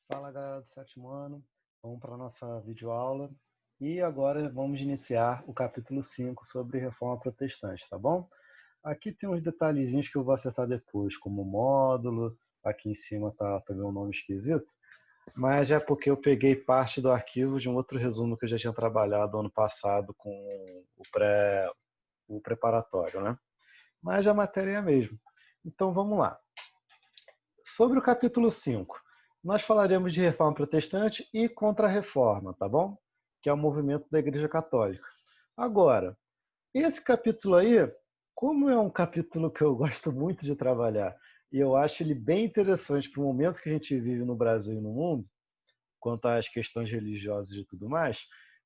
Fala galera do sétimo ano, vamos para a nossa videoaula e agora vamos iniciar o capítulo 5 sobre reforma protestante, tá bom? Aqui tem uns detalhezinhos que eu vou acertar depois, como módulo, aqui em cima tá também um nome esquisito, mas é porque eu peguei parte do arquivo de um outro resumo que eu já tinha trabalhado ano passado com o preparatório, né? Mas a matéria é a mesma. Então vamos lá. Sobre o capítulo 5, nós falaremos de reforma protestante e contra-reforma, tá bom? Que é o movimento da Igreja Católica. Agora, esse capítulo aí, como é um capítulo que eu gosto muito de trabalhar, e eu acho ele bem interessante para o momento que a gente vive no Brasil e no mundo, quanto às questões religiosas e tudo mais,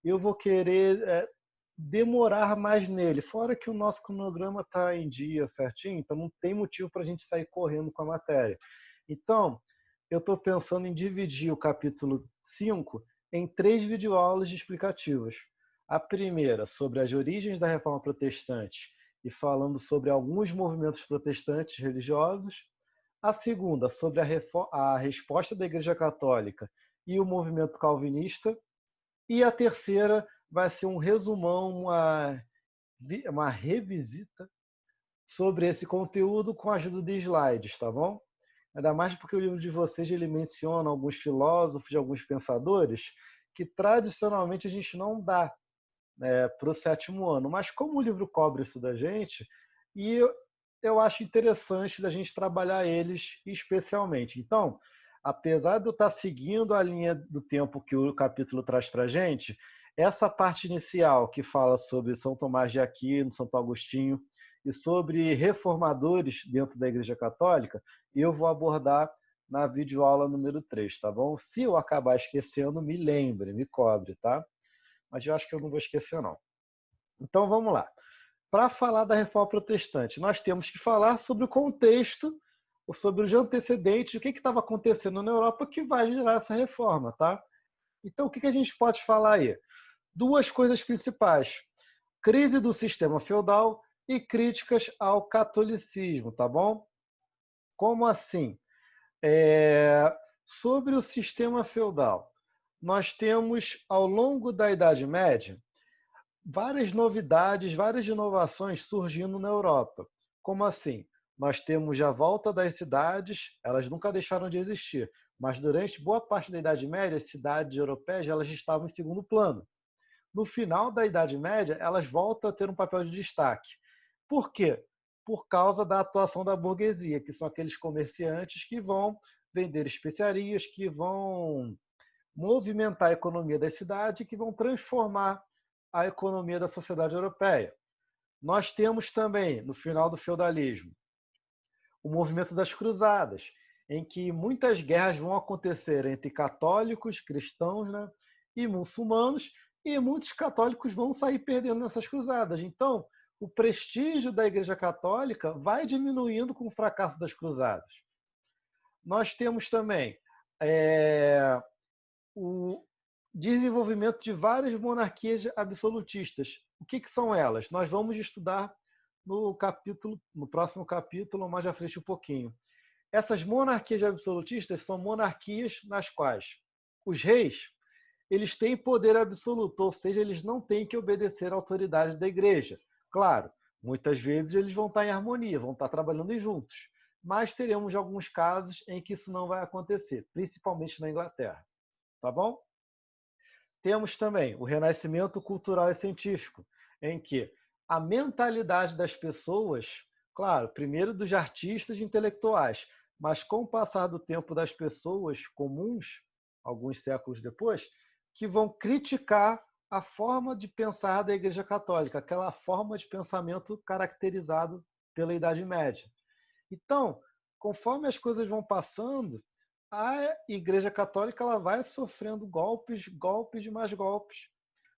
eu vou querer demorar mais nele. Fora que o nosso cronograma está em dia certinho, então não tem motivo para a gente sair correndo com a matéria. Então, eu estou pensando em dividir o capítulo 5 em 3 videoaulas explicativas. A primeira sobre as origens da Reforma Protestante e falando sobre alguns movimentos protestantes religiosos. A segunda sobre a resposta da Igreja Católica e o movimento calvinista. E a terceira vai ser um resumão, uma revisita sobre esse conteúdo com a ajuda de slides, tá bom? Ainda mais porque o livro de vocês ele menciona alguns filósofos e alguns pensadores que tradicionalmente a gente não dá para o sétimo ano. Mas como o livro cobre isso da gente, e eu acho interessante da gente trabalhar eles especialmente. Então, apesar de eu estar seguindo a linha do tempo que o capítulo traz para a gente, essa parte inicial que fala sobre São Tomás de Aquino, Santo Agostinho e sobre reformadores dentro da Igreja Católica, eu vou abordar na videoaula número 3, tá bom? Se eu acabar esquecendo, me lembre, me cobre, tá? Mas eu acho que eu não vou esquecer, não. Então vamos lá. Para falar da reforma protestante, nós temos que falar sobre o contexto, sobre os antecedentes, o que estava acontecendo na Europa que vai gerar essa reforma, tá? Então o que a gente pode falar aí? Duas coisas principais: crise do sistema feudal e críticas ao catolicismo, tá bom? Como assim? Sobre o sistema feudal, nós temos ao longo da Idade Média várias novidades, várias inovações surgindo na Europa. Como assim? Nós temos a volta das cidades, elas nunca deixaram de existir, mas durante boa parte da Idade Média, as cidades europeias elas estavam em segundo plano. No final da Idade Média, elas voltam a ter um papel de destaque. Por quê? Por causa da atuação da burguesia, que são aqueles comerciantes que vão vender especiarias, que vão movimentar a economia da cidade, que vão transformar a economia da sociedade europeia. Nós temos também, no final do feudalismo, o movimento das cruzadas, em que muitas guerras vão acontecer entre católicos, cristãos, né, e muçulmanos, e muitos católicos vão sair perdendo nessas cruzadas. Então, o prestígio da Igreja Católica vai diminuindo com o fracasso das cruzadas. Nós temos também o desenvolvimento de várias monarquias absolutistas. O que são elas? Nós vamos estudar no próximo capítulo, mais à frente um pouquinho. Essas monarquias absolutistas são monarquias nas quais os reis eles têm poder absoluto, ou seja, eles não têm que obedecer à autoridade da igreja. Claro, muitas vezes eles vão estar em harmonia, vão estar trabalhando juntos, mas teremos alguns casos em que isso não vai acontecer, principalmente na Inglaterra. Tá bom? Temos também o renascimento cultural e científico, em que a mentalidade das pessoas, claro, primeiro dos artistas e intelectuais, mas com o passar do tempo das pessoas comuns, alguns séculos depois, que vão criticar a forma de pensar da Igreja Católica, aquela forma de pensamento caracterizado pela Idade Média. Então, conforme as coisas vão passando, a Igreja Católica ela vai sofrendo golpes, golpes de mais golpes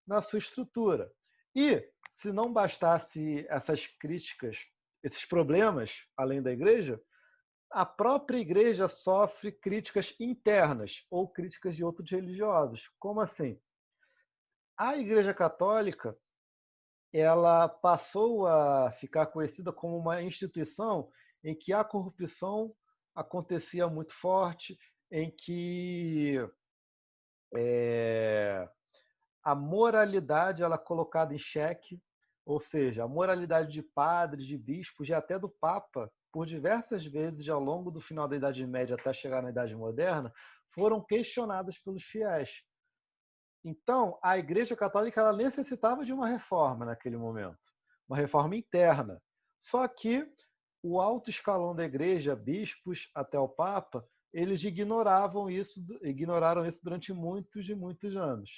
na sua estrutura. E, se não bastasse essas críticas, esses problemas, além da Igreja, a própria Igreja sofre críticas internas ou críticas de outros religiosos. Como assim? A Igreja Católica ela passou a ficar conhecida como uma instituição em que a corrupção acontecia muito forte, em que a moralidade ela é colocada em xeque, ou seja, a moralidade de padres, de bispos e até do Papa, por diversas vezes ao longo do final da Idade Média até chegar na Idade Moderna, foram questionadas pelos fiéis. Então, a Igreja Católica ela necessitava de uma reforma naquele momento, uma reforma interna. Só que o alto escalão da Igreja, bispos até o Papa, eles ignoraram isso durante muitos e muitos anos,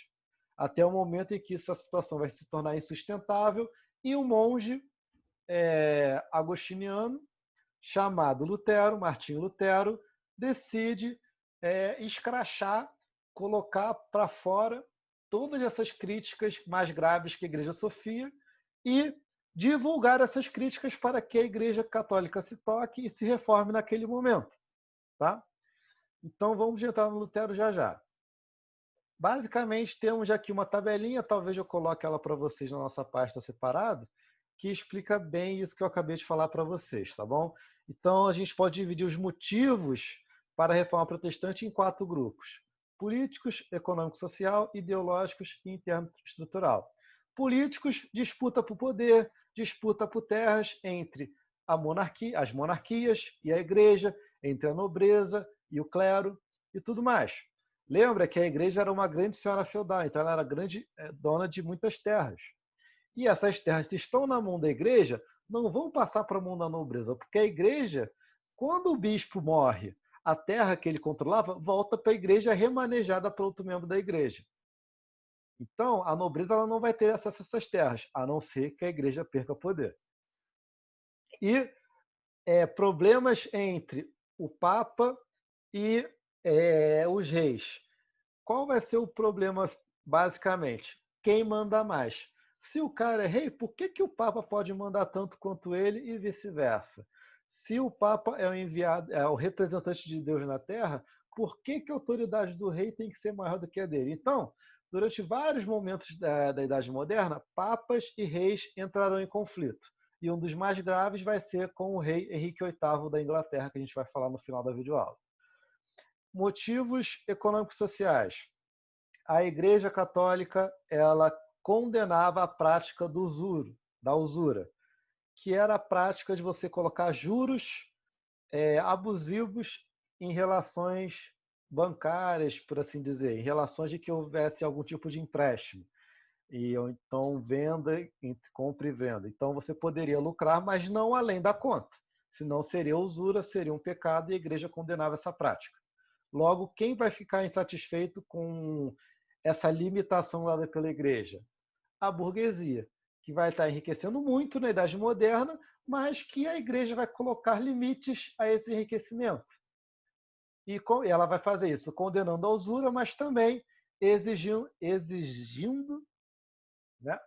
até o momento em que essa situação vai se tornar insustentável e um monge agostiniano chamado Lutero, Martinho Lutero, decide escrachar, colocar para fora todas essas críticas mais graves que a Igreja sofria e divulgar essas críticas para que a Igreja Católica se toque e se reforme naquele momento. Tá? Então vamos entrar no Lutero já já. Basicamente temos aqui uma tabelinha, talvez eu coloque ela para vocês na nossa pasta separada, que explica bem isso que eu acabei de falar para vocês, tá bom? Então a gente pode dividir os motivos para a reforma protestante em 4 grupos: políticos, econômico-social, ideológicos e interno-estrutural. Políticos, disputa por poder, disputa por terras entre as monarquias e a igreja, entre a nobreza e o clero e tudo mais. Lembra que a igreja era uma grande senhora feudal, então ela era grande dona de muitas terras. E essas terras, se estão na mão da igreja, não vão passar para a mão da nobreza, porque a igreja, quando o bispo morre, a terra que ele controlava volta para a igreja remanejada por outro membro da igreja. Então, a nobreza ela não vai ter acesso a essas terras, a não ser que a igreja perca poder. E problemas entre o Papa e os reis. Qual vai ser o problema, basicamente? Quem manda mais? Se o cara é rei, por que o Papa pode mandar tanto quanto ele e vice-versa? Se o Papa é o enviado, é o representante de Deus na Terra, por que a autoridade do rei tem que ser maior do que a dele? Então, durante vários momentos da Idade Moderna, papas e reis entrarão em conflito. E um dos mais graves vai ser com o rei Henrique VIII da Inglaterra, que a gente vai falar no final da videoaula. Motivos econômicos sociais. A Igreja Católica ela condenava a prática da usura, que era a prática de você colocar juros abusivos em relações bancárias, por assim dizer, em relações de que houvesse algum tipo de empréstimo. E ou então venda, compra e venda. Então você poderia lucrar, mas não além da conta. Senão seria usura, seria um pecado e a igreja condenava essa prática. Logo, quem vai ficar insatisfeito com essa limitação dada pela igreja? A burguesia, que vai estar enriquecendo muito na Idade Moderna, mas que a igreja vai colocar limites a esse enriquecimento. E ela vai fazer isso condenando a usura, mas também exigindo né,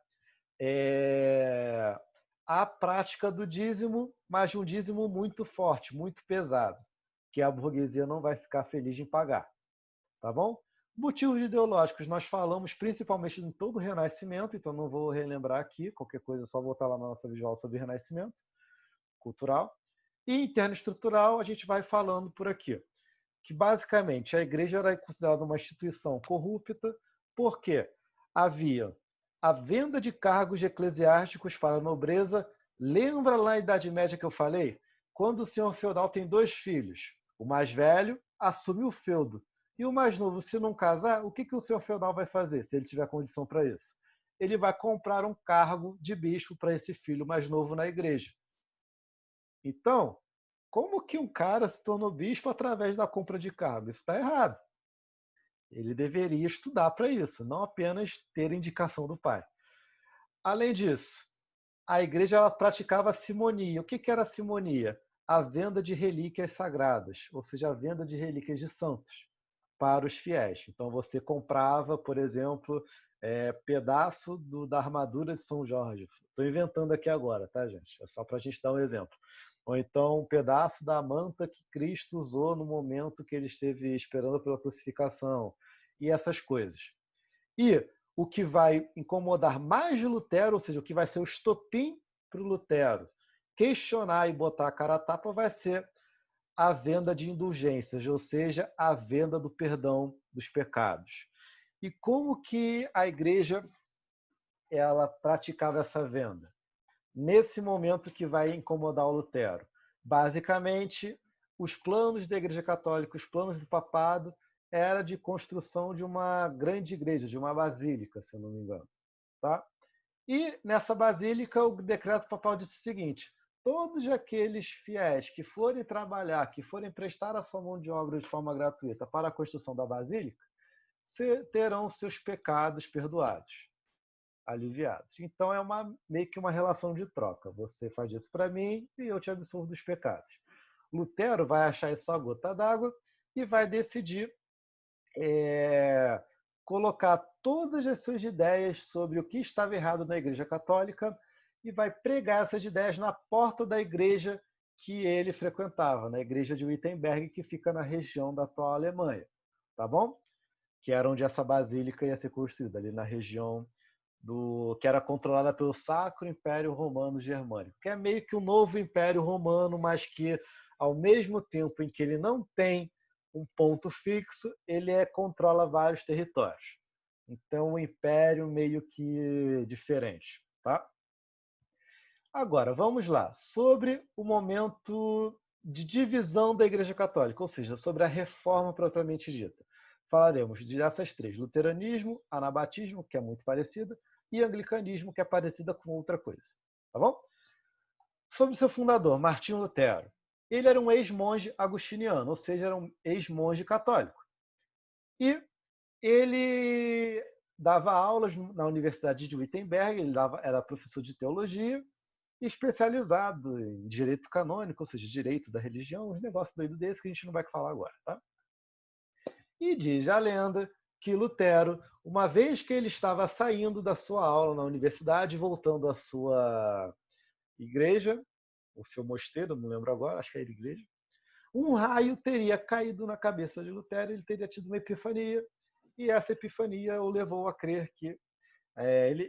a prática do dízimo, mas de um dízimo muito forte, muito pesado, que a burguesia não vai ficar feliz em pagar. Tá bom? Motivos ideológicos, nós falamos principalmente em todo o Renascimento, então não vou relembrar aqui, qualquer coisa é só voltar lá na nossa visual sobre Renascimento cultural. E interno estrutural, a gente vai falando por aqui, que basicamente a igreja era considerada uma instituição corrupta, porque havia a venda de cargos eclesiásticos para a nobreza. Lembra lá na Idade Média que eu falei? Quando o senhor feudal tem 2 filhos, o mais velho assume o feudo, e o mais novo, se não casar, o que o senhor feudal vai fazer, se ele tiver condição para isso? Ele vai comprar um cargo de bispo para esse filho mais novo na igreja. Então, como que um cara se tornou bispo através da compra de cargo? Isso está errado. Ele deveria estudar para isso, não apenas ter indicação do pai. Além disso, a igreja ela praticava a simonia. O que era a simonia? A venda de relíquias sagradas, ou seja, a venda de relíquias de santos para os fiéis. Então você comprava, por exemplo, pedaço da armadura de São Jorge. Estou inventando aqui agora, tá, gente? É só para a gente dar um exemplo. Ou então um pedaço da manta que Cristo usou no momento que ele esteve esperando pela crucificação. E essas coisas. E o que vai incomodar mais de Lutero, ou seja, o que vai ser o estopim para o Lutero questionar e botar a cara a tapa, vai ser a venda de indulgências, ou seja, a venda do perdão dos pecados. E como que a igreja ela praticava essa venda? Nesse momento que vai incomodar o Lutero. Basicamente, os planos da Igreja Católica, os planos do papado, era de construção de uma grande igreja, de uma basílica, se eu não me engano. Tá? E nessa basílica, o decreto papal disse o seguinte: todos aqueles fiéis que forem trabalhar, que forem prestar a sua mão de obra de forma gratuita para a construção da basílica, terão seus pecados perdoados, aliviados. Então é meio que uma relação de troca. Você faz isso para mim e eu te absolvo dos pecados. Lutero vai achar isso a gota d'água e vai decidir colocar todas as suas ideias sobre o que estava errado na Igreja Católica e vai pregar essas ideias na porta da igreja que ele frequentava, na igreja de Wittenberg, que fica na região da atual Alemanha, tá bom? Que era onde essa basílica ia ser construída, ali na região que era controlada pelo Sacro Império Romano Germânico, que é meio que um novo Império Romano, mas que, ao mesmo tempo em que ele não tem um ponto fixo, ele controla vários territórios. Então, um império meio que diferente. Tá? Agora, vamos lá. Sobre o momento de divisão da Igreja Católica, ou seja, sobre a reforma propriamente dita. Falaremos dessas três: luteranismo, anabatismo, que é muito parecida, e anglicanismo, que é parecida com outra coisa. Tá bom? Sobre seu fundador, Martinho Lutero. Ele era um ex-monge agustiniano, ou seja, era um ex-monge católico. E ele dava aulas na Universidade de Wittenberg, ele era professor de teologia, especializado em direito canônico, ou seja, direito da religião, uns negócios doidos desse que a gente não vai falar agora. Tá? E diz a lenda que Lutero, uma vez que ele estava saindo da sua aula na universidade, voltando à sua igreja, o seu mosteiro, não lembro agora, acho que era igreja, um raio teria caído na cabeça de Lutero, ele teria tido uma epifania, e essa epifania o levou a crer que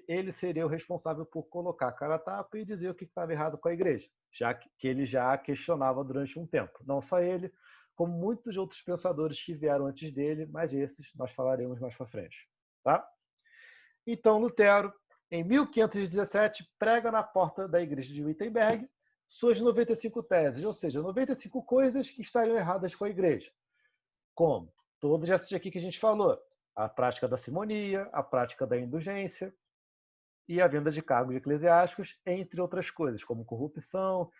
ele seria o responsável por colocar a cara a tapa e dizer o que estava errado com a igreja, já que ele já questionava durante um tempo. Não só ele, como muitos outros pensadores que vieram antes dele, mas esses nós falaremos mais para frente. Tá? Então, Lutero, em 1517, prega na porta da igreja de Wittenberg suas 95 teses, ou seja, 95 coisas que estariam erradas com a igreja. Como? Todas essas aqui que a gente falou. A prática da simonia, a prática da indulgência e a venda de cargos eclesiásticos, entre outras coisas, como corrupção,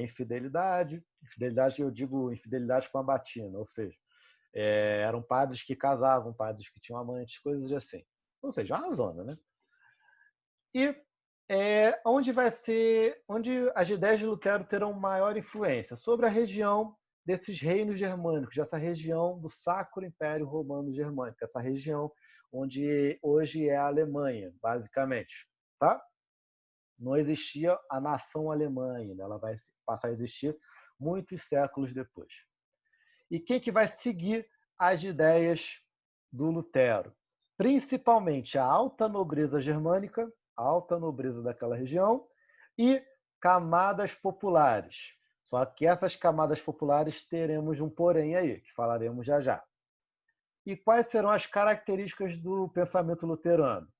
infidelidade. Infidelidade, eu digo infidelidade com a batina, ou seja, eram padres que casavam, padres que tinham amantes, coisas assim. Ou seja, uma zona, né? E onde as ideias de Lutero terão maior influência? Sobre a região desses reinos germânicos, dessa região do Sacro Império Romano Germânico, essa região onde hoje é a Alemanha, basicamente. Tá? Não existia a nação Alemanha, ela vai passar a existir muitos séculos depois. E quem que vai seguir as ideias do Lutero? Principalmente a alta nobreza germânica, a alta nobreza daquela região, e camadas populares. Só que essas camadas populares teremos um porém aí, que falaremos já já. E quais serão as características do pensamento luterano?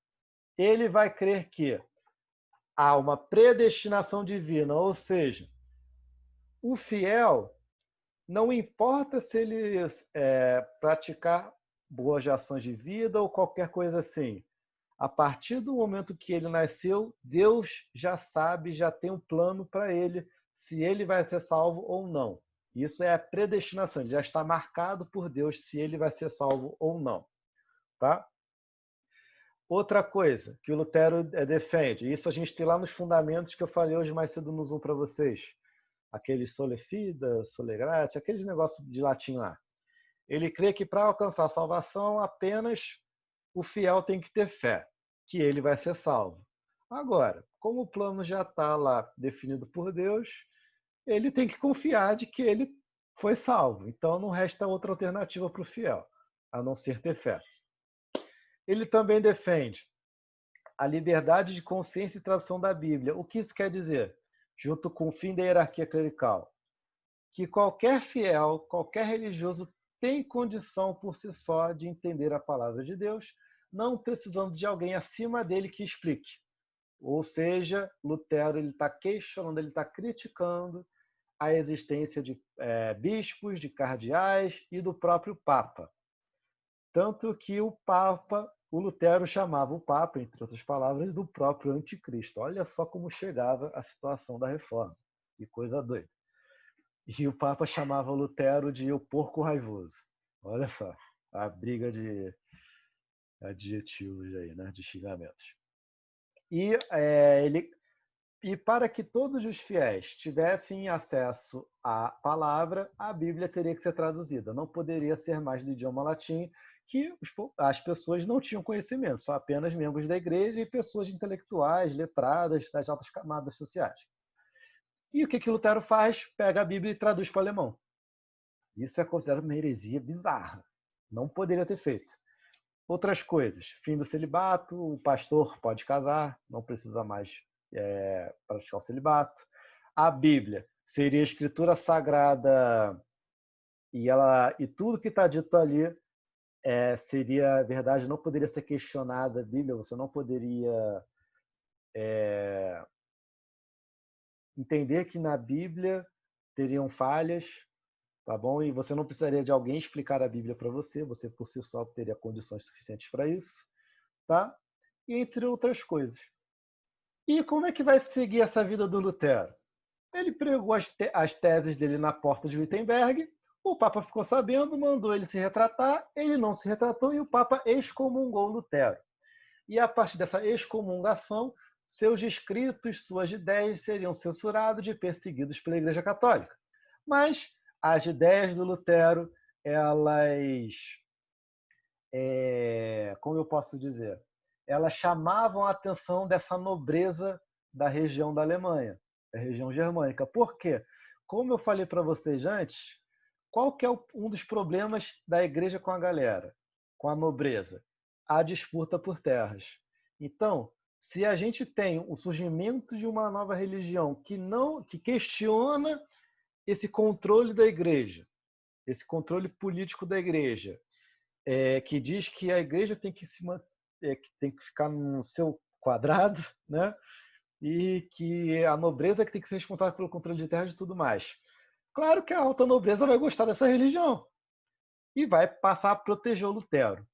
Ele vai crer que há uma predestinação divina, ou seja, o fiel, não importa se ele praticar boas ações de vida ou qualquer coisa assim. A partir do momento que ele nasceu, Deus já sabe, já tem um plano para ele, se ele vai ser salvo ou não. Isso é a predestinação, ele já está marcado por Deus se ele vai ser salvo ou não. Tá? Outra coisa que o Lutero defende, isso a gente tem lá nos fundamentos que eu falei hoje mais cedo no Zoom para vocês, aqueles sole fide, sole gratiae, aqueles negócios de latim lá. Ele crê que para alcançar a salvação apenas o fiel tem que ter fé, que ele vai ser salvo. Agora, como o plano já está lá definido por Deus, ele tem que confiar de que ele foi salvo. Então não resta outra alternativa para o fiel, a não ser ter fé. Ele também defende a liberdade de consciência e tradução da Bíblia. O que isso quer dizer? Junto com o fim da hierarquia clerical. que qualquer fiel, qualquer religioso tem condição por si só de entender a palavra de Deus, não precisando de alguém acima dele que explique. Ou seja, Lutero ele está questionando, ele está criticando a existência de bispos, de cardeais e do próprio Papa. Tanto que o Lutero chamava o Papa, entre outras palavras, do próprio anticristo. Olha só como chegava a situação da reforma. Que coisa doida. E o Papa chamava o Lutero de o porco raivoso. Olha só, a briga de adjetivos aí, né, de xingamentos. E para que todos os fiéis tivessem acesso à palavra, a Bíblia teria que ser traduzida. Não poderia ser mais do idioma latim, que as pessoas não tinham conhecimento, só apenas membros da igreja e pessoas intelectuais, letradas, das altas camadas sociais. E o que Lutero faz? Pega a Bíblia e traduz para o alemão. Isso é considerado uma heresia bizarra. Não poderia ter feito. Outras coisas. Fim do celibato, o pastor pode casar, não precisa mais praticar o celibato. A Bíblia seria a escritura sagrada e tudo que está dito ali seria verdade, não poderia ser questionada a Bíblia, você não poderia entender que na Bíblia teriam falhas, tá bom? E você não precisaria de alguém explicar a Bíblia para você, você por si só teria condições suficientes para isso, tá? E entre outras coisas. E como é que vai seguir essa vida do Lutero? Ele pregou as teses dele na porta de Wittenberg, o Papa ficou sabendo, mandou ele se retratar, ele não se retratou e o Papa excomungou Lutero. E a partir dessa excomungação, seus escritos, suas ideias seriam censurados e perseguidos pela Igreja Católica. Mas as ideias do Lutero, elas, como eu posso dizer, elas chamavam a atenção dessa nobreza da região da Alemanha, da região germânica. Por quê? Como eu falei para vocês antes, qual que é um dos problemas da igreja com a galera, com a nobreza? A disputa por terras. Então, se a gente tem o surgimento de uma nova religião que questiona esse controle da igreja, esse controle político da igreja, que diz que a igreja tem que tem que ficar no seu quadrado, né? E que a nobreza que tem que ser responsável pelo controle de terras e tudo mais. Claro que a alta nobreza vai gostar dessa religião e vai passar a proteger o Lutero.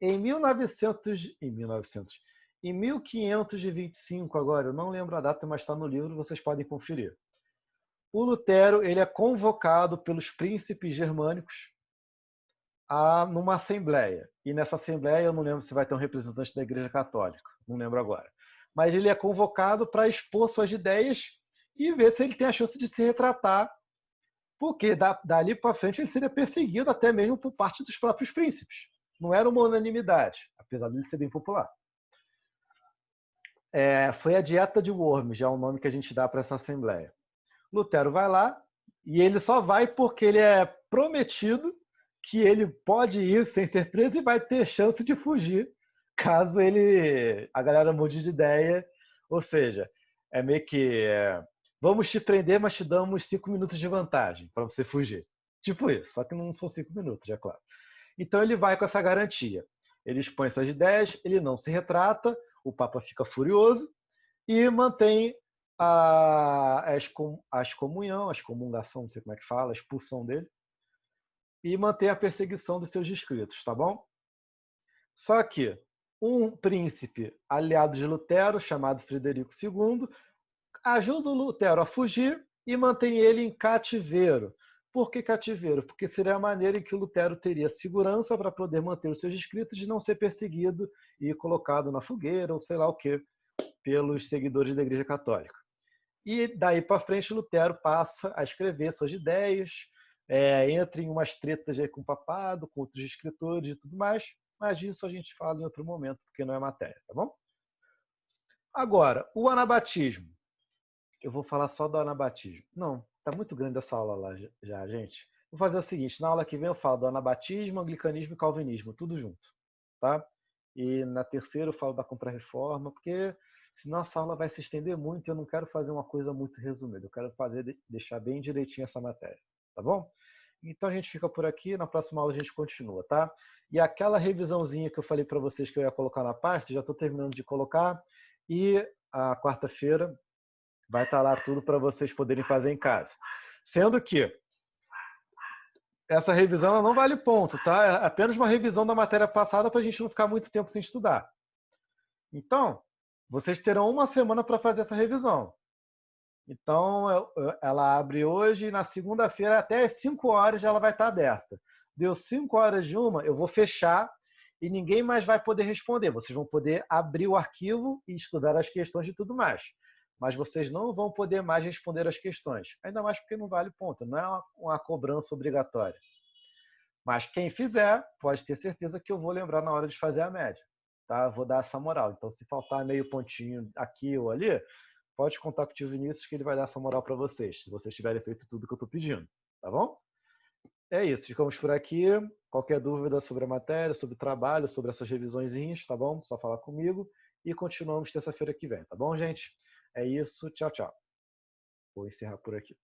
Em 1525, agora, eu não lembro a data, mas está no livro, vocês podem conferir. O Lutero ele é convocado pelos príncipes germânicos numa assembleia. E nessa assembleia, eu não lembro se vai ter um representante da Igreja Católica, não lembro agora. Mas ele é convocado para expor suas ideias e ver se ele tem a chance de se retratar, porque dali para frente ele seria perseguido até mesmo por parte dos próprios príncipes. Não era uma unanimidade, apesar de ele ser bem popular. Foi a Dieta de Worms, já é o nome que a gente dá para essa assembleia. Lutero vai lá e ele só vai porque ele é prometido que ele pode ir sem ser preso e vai ter chance de fugir caso a galera mude de ideia. Ou seja, é meio que vamos te prender, mas te damos 5 minutos de vantagem para você fugir. Tipo isso, só que não são 5 minutos, é claro. Então ele vai com essa garantia. Ele expõe suas ideias, ele não se retrata, o Papa fica furioso e mantém a excomungação, não sei como é que fala, a expulsão dele, e mantém a perseguição dos seus inscritos, tá bom? Só que um príncipe aliado de Lutero, chamado Frederico II, ajuda o Lutero a fugir e mantém ele em cativeiro. Por que cativeiro? Porque seria a maneira em que o Lutero teria segurança para poder manter os seus escritos de não ser perseguido e colocado na fogueira ou sei lá o que pelos seguidores da Igreja Católica. E daí para frente Lutero passa a escrever suas ideias, entra em umas tretas aí com o papado, com outros escritores e tudo mais, mas disso a gente fala em outro momento, porque não é matéria, tá bom? Agora, o anabatismo. Eu vou falar só do anabatismo. Não, tá muito grande essa aula lá já, gente. Vou fazer o seguinte, na aula que vem eu falo do anabatismo, anglicanismo e calvinismo, tudo junto, tá? E na terceira eu falo da contrarreforma, porque senão essa aula vai se estender muito e eu não quero fazer uma coisa muito resumida, eu quero deixar bem direitinho essa matéria, tá bom? Então a gente fica por aqui, na próxima aula a gente continua, tá? E aquela revisãozinha que eu falei para vocês que eu ia colocar na parte, já estou terminando de colocar, e a quarta-feira vai estar lá tudo para vocês poderem fazer em casa. Sendo que essa revisão ela não vale ponto, tá? É apenas uma revisão da matéria passada para a gente não ficar muito tempo sem estudar. Então, vocês terão uma semana para fazer essa revisão. Então, ela abre hoje e na segunda-feira até as 5 horas ela vai estar aberta. Deu 5 horas de uma, eu vou fechar e ninguém mais vai poder responder. Vocês vão poder abrir o arquivo e estudar as questões e tudo mais. Mas vocês não vão poder mais responder as questões. Ainda mais porque não vale ponto, não é uma cobrança obrigatória. Mas quem fizer, pode ter certeza que eu vou lembrar na hora de fazer a média. Tá? Eu vou dar essa moral. Então, se faltar meio pontinho aqui ou ali, pode contar com o tio Vinícius que ele vai dar essa moral para vocês, se vocês tiverem feito tudo que eu estou pedindo. Tá bom? É isso, ficamos por aqui. Qualquer dúvida sobre a matéria, sobre o trabalho, sobre essas revisõezinhas, tá bom? Só falar comigo. E continuamos terça-feira que vem, tá bom, gente? É isso, tchau, tchau. Vou encerrar por aqui.